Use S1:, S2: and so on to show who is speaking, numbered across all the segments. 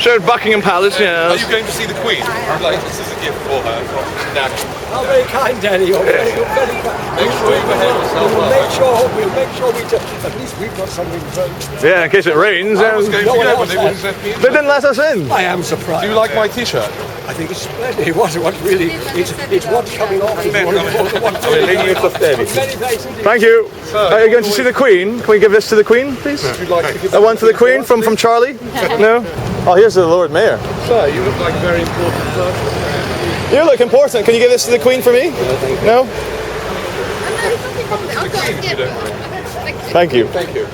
S1: Sure, Buckingham Palace, yeah.
S2: Are you going to see the Queen? Like, this is a gift for her from Dad.
S3: How very kind, Danny. You're very kind.
S2: Make sure you behave yourself well.
S3: We'll make sure we do. At least we've got something to.
S1: Yeah, in case it rains.
S2: I was going to go, but they wouldn't let me in.
S1: They didn't let us in.
S3: I am surprised.
S2: Do you like my T-shirt?
S3: I think it's splendid. What really? It's what's coming off.
S1: Thank you. Are you going to see the Queen? Can we give this to the Queen, please?
S2: Would you like to give
S1: One to the Queen from Charlie? No? Oh, here's the Lord Mayor.
S2: Sir, you look like a very important person.
S1: You look important. Can you give this to the Queen for me? No? Thank you.
S2: Thank you.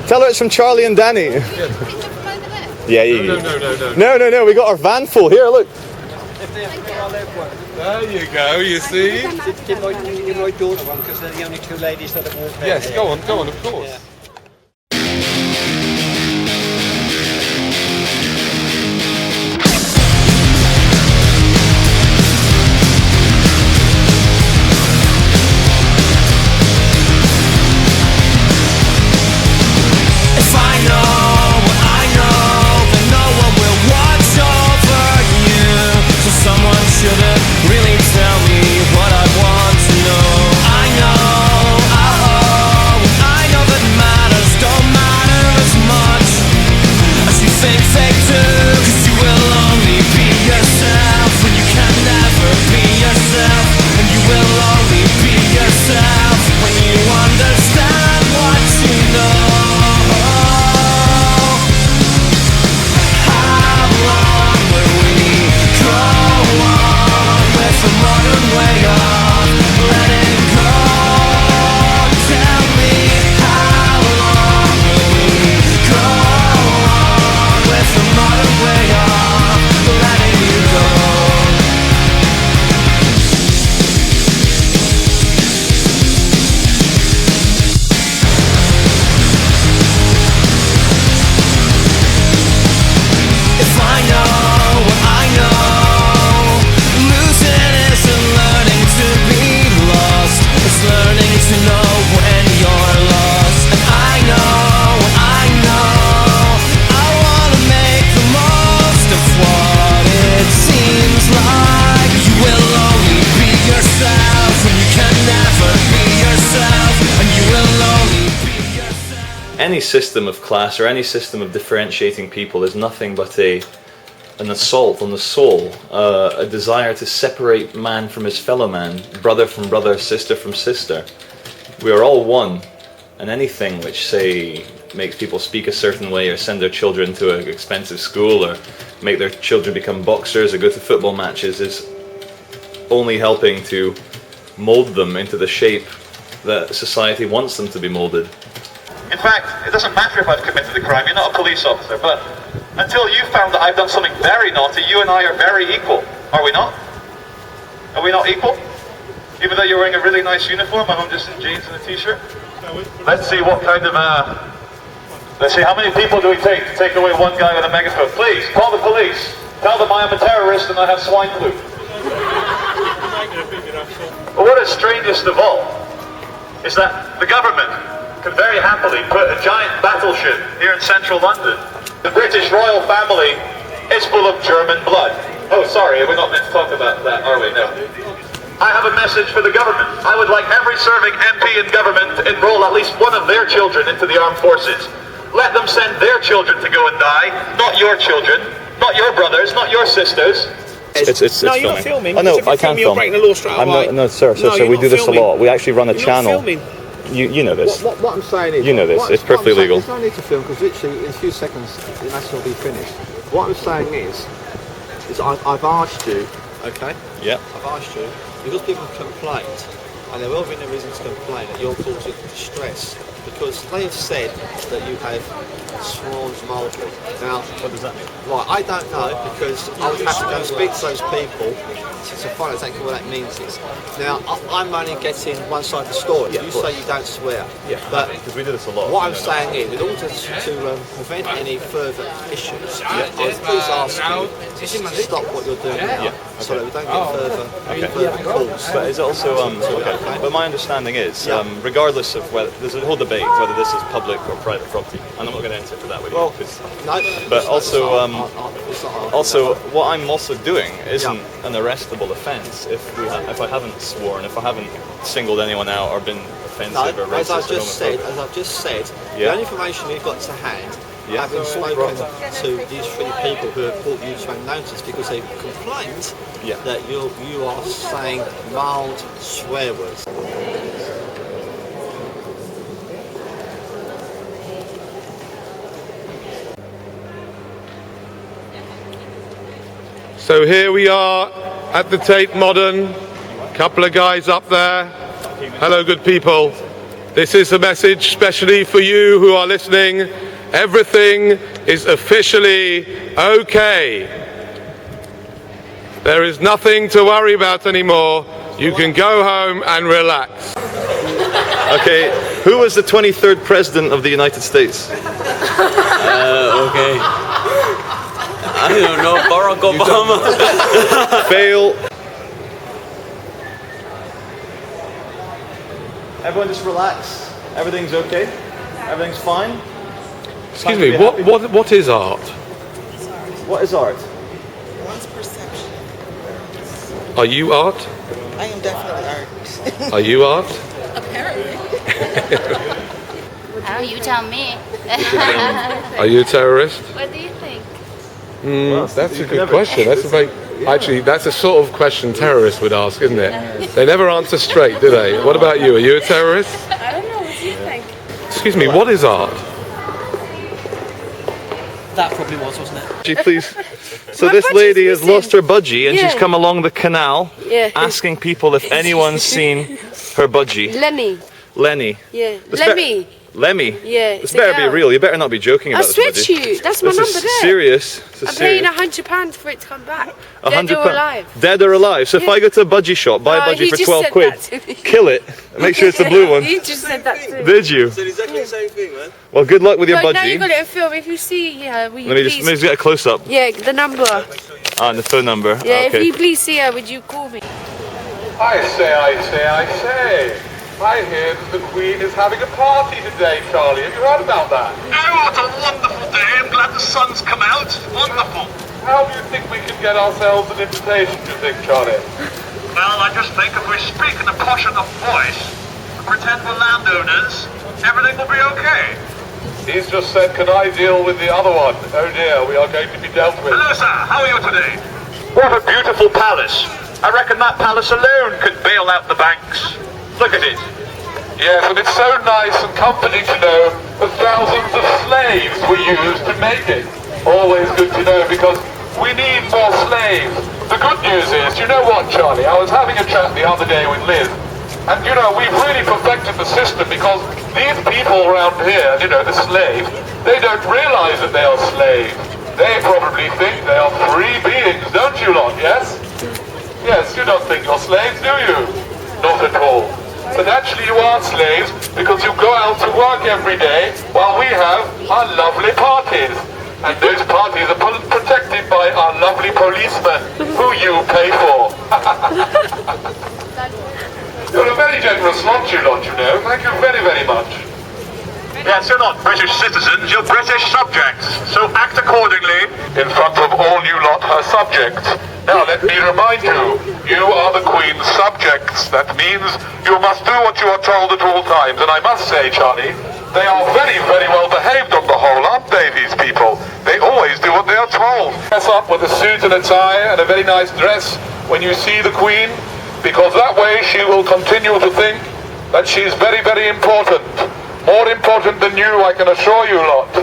S1: Tell her it's from Charlie and Danny. Yeah, No. We got our van full. Here, look.
S2: There you go, you see?
S3: Give my daughter one because they're the only two ladies that have walked there.
S2: Yes, go on, of course.
S3: Yeah.
S1: Any system of class or any system of differentiating people is nothing but an assault on the soul, a desire to separate man from his fellow man, brother from brother, sister from sister. We are all one, and anything which, say, makes people speak a certain way or send their children to an expensive school or make their children become boxers or go to football matches is only helping to mold them into the shape that society wants them to be molded.
S4: In fact, it doesn't matter if I've committed a crime, you're not a police officer, but until you found that I've done something very naughty, you and I are very equal. Are we not? Are we not equal? Even though you're wearing a really nice uniform and I'm just in jeans and a t-shirt? Let's see what kind of, let's see, how many people do we take to take away one guy with a megaphone? Please, call the police. Tell them I am a terrorist and I have swine flu. But what is strangest of all is that the government can very happily put a giant battleship here in central London. The British royal family is full of German blood. Oh, sorry, we're not meant to talk about that, are we? No. I have a message for the government. I would like every serving MP in government to enroll at least one of their children into the armed forces. Let them send their children to go and die, not your children, not your brothers, not your sisters.
S1: It's
S5: no, you're not filming.
S1: Oh, no,
S5: I can't film. You're breaking the law straight away.
S1: No, sir, we do this a lot. We actually run a channel. You know this.
S6: What I'm saying is...
S1: You know this. It's perfectly legal.
S6: There's no need to film because literally in a few seconds the national will be finished. What I'm saying is I've asked you, okay?
S1: Yeah.
S6: I've asked you, because people have complained, and there will be no reason to complain, that you're causing distress, because they have said that you have sworn mildly. Now,
S1: what does that mean?
S6: Right, I don't know, because I would have to go and speak to those people to find out exactly what that means is. Now, I'm only getting one side of the story.
S1: Yeah,
S6: you say you don't swear.
S1: Yeah,
S6: but
S1: because we do this a lot.
S6: What I'm saying is, in order to prevent any further issues, I'd please ask you to stop what you're doing now, so that we don't get further calls.
S1: But is it also, but my understanding is, regardless of whether, there's a whole debate debate whether this is public or private property, and I'm not going to enter into that with you.
S6: Well,
S1: 'Cause-
S6: no,
S1: but also,
S6: it's not
S1: also, what I'm also doing isn't an arrestable offence if I haven't sworn, if I haven't singled anyone out or been offensive or
S6: No, as
S1: racist
S6: I've
S1: or
S6: just said,
S1: Yeah.
S6: the only information you've got to hand,
S1: Yeah.
S6: having spoken to these 3 people who have brought you to a notice because they've complained
S1: Yeah.
S6: that you are saying mild swear words.
S7: So here we are at the Tate Modern. Couple of guys up there. Hello, good people. This is a message specially for you who are listening. Everything is officially okay. There is nothing to worry about anymore. You can go home and relax.
S1: Okay, who was the 23rd President of the United States?
S8: Okay. I don't know, Barack Obama.
S1: Fail. Everyone just relax. Everything's okay. Everything's fine.
S7: Excuse me, what is art?
S1: What is art?
S9: One's perception.
S7: Are you art?
S9: I am definitely art.
S7: Are you art?
S9: Apparently.
S10: Oh, you tell me.
S7: Are you a terrorist?
S10: What do you think?
S7: That's a good question. Actually, that's a sort of question terrorists would ask, isn't it? They never answer straight, do they? What about you? Are you a terrorist?
S10: I don't know. What do you think?
S7: Excuse me, what is art?
S8: That probably wasn't it?
S1: Would you please? So this lady has lost her budgie and she's come along the canal asking people if anyone's seen her budgie.
S11: Lenny.
S1: Lenny.
S11: Yeah.
S1: This
S11: Lemmy.
S1: Lemmy.
S11: Yeah.
S1: This better be real. You better not be joking
S11: I
S1: about
S11: swear
S1: this
S11: to
S1: budgie.
S11: you, that's my
S1: This
S11: number
S1: is
S11: there.
S1: serious. This is
S11: I'm paying
S1: serious.
S11: £100 for it to come back.
S1: £100.
S11: Dead or alive.
S1: Dead or alive. So if I go to a budgie shop, buy a budgie
S11: he
S1: for
S11: just
S1: 12
S11: said
S1: quid,
S11: that to me.
S1: kill it, make sure it's the blue one.
S11: He just said that to me.
S1: Did you?
S6: Said exactly the same thing, man.
S1: Well, good luck with your
S11: Right, now you
S1: budgie.
S11: got it on film. If you see her, will you
S1: Let me
S11: please...
S1: just get a close up.
S11: Yeah, the number.
S1: And the phone number.
S11: Yeah, if
S1: Okay.
S11: you please see her, would you call me?
S4: I say. I hear that the Queen is having a party today, Charlie. Have you heard about that? Oh, what a wonderful day. I'm glad the sun's come out. Wonderful. How do you think we can get ourselves an invitation, do you think, Charlie? Well, I just think if we speak in a posh enough voice, and pretend we're landowners, everything will be okay. He's just said, can I deal with the other one? Oh dear, we are going to be dealt with. Hello, sir. How are you today? What a beautiful palace. I reckon that palace alone could bail out the banks. Look at it. Yes, and it's so nice and comforting to know that thousands of slaves were used to make it. Always good to know because we need more slaves. The good news is, you know what, Charlie? I was having a chat the other day with Liz, and you know, we've really perfected the system because these people around here, you know, the slaves, they don't realize that they are slaves. They probably think they are free beings, don't you lot, yes? Yes, you don't think you're slaves, do you? Not at all. But actually you are slaves because you go out to work every day while we have our lovely parties. And those parties are protected by our lovely policemen who you pay for. You're a very generous lot, you know. Thank you very, very much. Yes, you're not British citizens, you're British subjects. So act accordingly in front of all you lot her subjects. Now let me remind you, you are the Queen's subjects. That means you must do what you are told at all times. And I must say, Charlie, they are very, very well behaved on the whole, aren't they, these people? They always do what they are told. Dress up with a suit and a tie and a very nice dress when you see the Queen, because that way she will continue to think that she's very, very important. More important than you, I can assure you lot.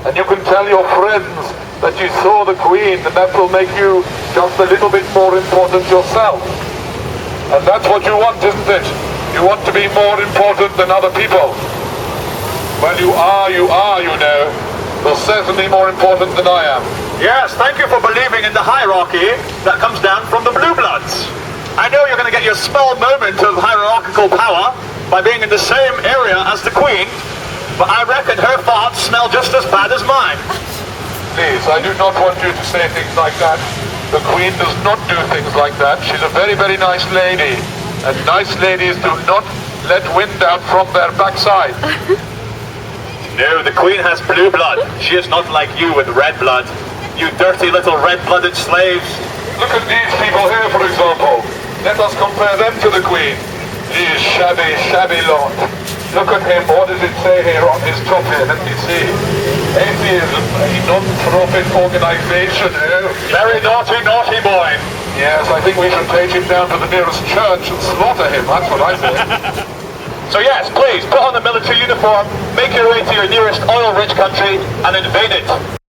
S4: And you can tell your friends that you saw the Queen, and that will make you just a little bit more important yourself. And that's what you want, isn't it? You want to be more important than other people. Well, you are, you know. You're certainly more important than I am. Yes, thank you for believing in the hierarchy that comes down from the Blue Bloods. I know you're going to get your small moment of hierarchical power by being in the same area as the Queen, but I reckon her farts smell just as bad as mine. Please, I do not want you to say things like that. The Queen does not do things like that. She's a very, very nice lady, and nice ladies do not let wind out from their backside. No, the Queen has blue blood. She is not like you with red blood. You dirty little red-blooded slaves.
S12: Look at these people here, for example. Let us compare them to the Queen. He is shabby, shabby lot. Look at him. What does it say here on his top here? Let me see. Atheism, a non-profit organization. Oh,
S4: very naughty, naughty boy.
S12: Yes, I think we should take him down to the nearest church and slaughter him. That's what I think.
S4: So yes, please, put on the military uniform, make your way to your nearest oil-rich country and invade it.